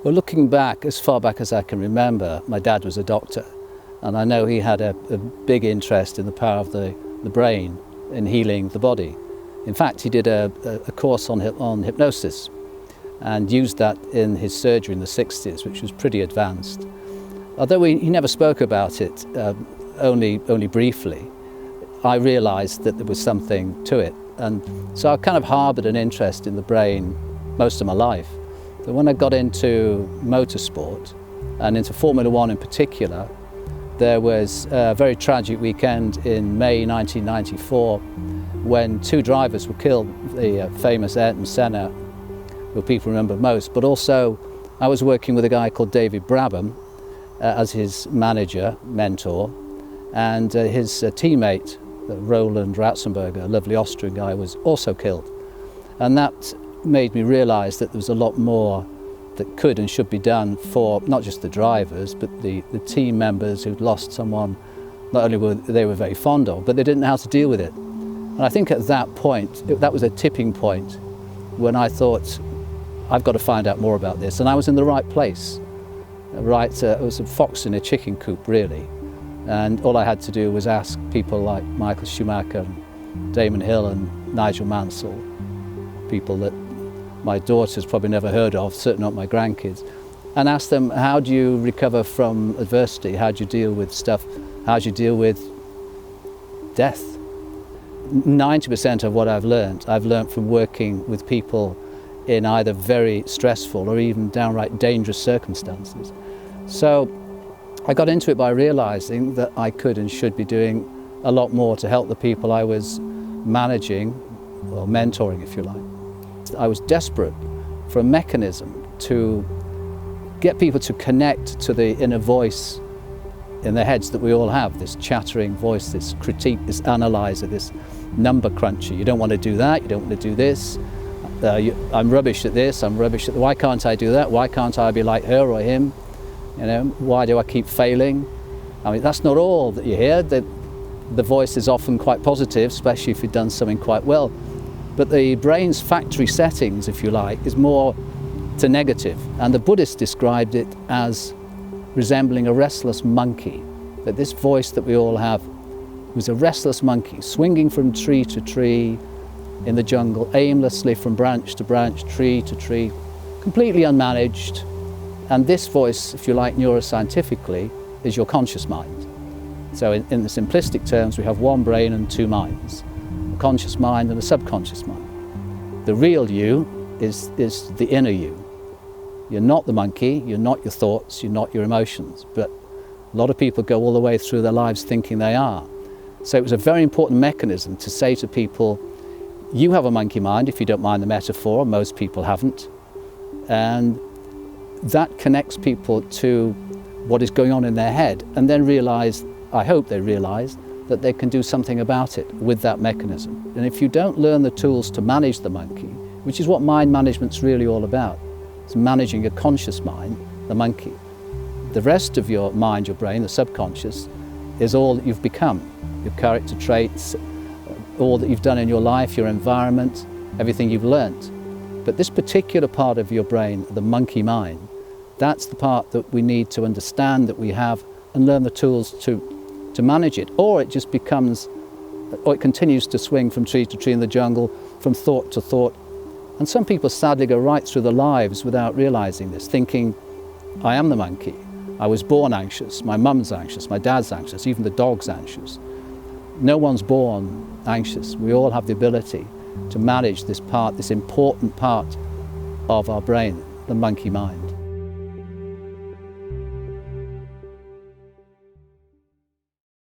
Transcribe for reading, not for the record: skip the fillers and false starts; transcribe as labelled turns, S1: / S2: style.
S1: Well, looking back, as far back as I can remember, my dad was a doctor, and I know he had a big interest in the power of the brain in healing the body. In fact, he did a course on hypnosis and used that in his surgery in the 60s, which was pretty advanced. Although he never spoke about it, only briefly, I realised that there was something to it. And so I kind of harboured an interest in the brain most of my life. So when I got into motorsport, and into Formula One in particular, there was a very tragic weekend in May 1994 when two drivers were killed, the famous Ayrton Senna, who people remember most, but also I was working with a guy called David Brabham as his manager, mentor, and his teammate, Roland Ratzenberger, a lovely Austrian guy, was also killed. And that made me realise that there was a lot more that could and should be done for not just the drivers, but the team members who'd lost someone not only were they were very fond of, but they didn't know how to deal with it. And I think at that point, that was a tipping point when I thought, I've got to find out more about this. And I was in the right place. It was a fox in a chicken coop, really. And all I had to do was ask people like Michael Schumacher and Damon Hill and Nigel Mansell, people that my daughters probably never heard of, certainly not my grandkids, and ask them, how do you recover from adversity? How do you deal with stuff? How do you deal with death? 90% of what I've learned from working with people in either very stressful or even downright dangerous circumstances. So I got into it by realising that I could and should be doing a lot more to help the people I was managing, or mentoring if you like. I was desperate for a mechanism to get people to connect to the inner voice in their heads that we all have, this chattering voice, this critique, this analyzer, this number cruncher. You don't want to do that, you don't want to do this. I'm rubbish at this, I'm rubbish at that. Why can't I do that? Why can't I be like her or him? You know, why do I keep failing? I mean, that's not all that you hear. The voice is often quite positive, especially if you've done something quite well. But the brain's factory settings, if you like, is more to negative. And the Buddhists described it as resembling a restless monkey. That this voice that we all have was a restless monkey, swinging from tree to tree in the jungle, aimlessly from branch to branch, tree to tree, completely unmanaged. And this voice, if you like, neuroscientifically, is your conscious mind. So in the simplistic terms, we have one brain and two minds, a conscious mind and a subconscious mind. The real you is the inner you. You're not the monkey, you're not your thoughts, you're not your emotions, but a lot of people go all the way through their lives thinking they are. So it was a very important mechanism to say to people, you have a monkey mind, if you don't mind the metaphor, most people haven't. And that connects people to what is going on in their head, and then realise, I hope they realise, that they can do something about it with that mechanism. And if you don't learn the tools to manage the monkey, which is what mind management's really all about, it's managing your conscious mind, the monkey. The rest of your mind, your brain, the subconscious, is all that you've become, your character traits, all that you've done in your life, your environment, everything you've learnt. But this particular part of your brain, the monkey mind, that's the part that we need to understand that we have and learn the tools to manage it. Or it just becomes, or it continues to swing from tree to tree in the jungle, from thought to thought. And some people sadly go right through their lives without realising this, thinking, I am the monkey. I was born anxious, my mum's anxious, my dad's anxious, even the dog's anxious. No one's born anxious. We all have the ability to manage this part, this important part of our brain, the monkey mind.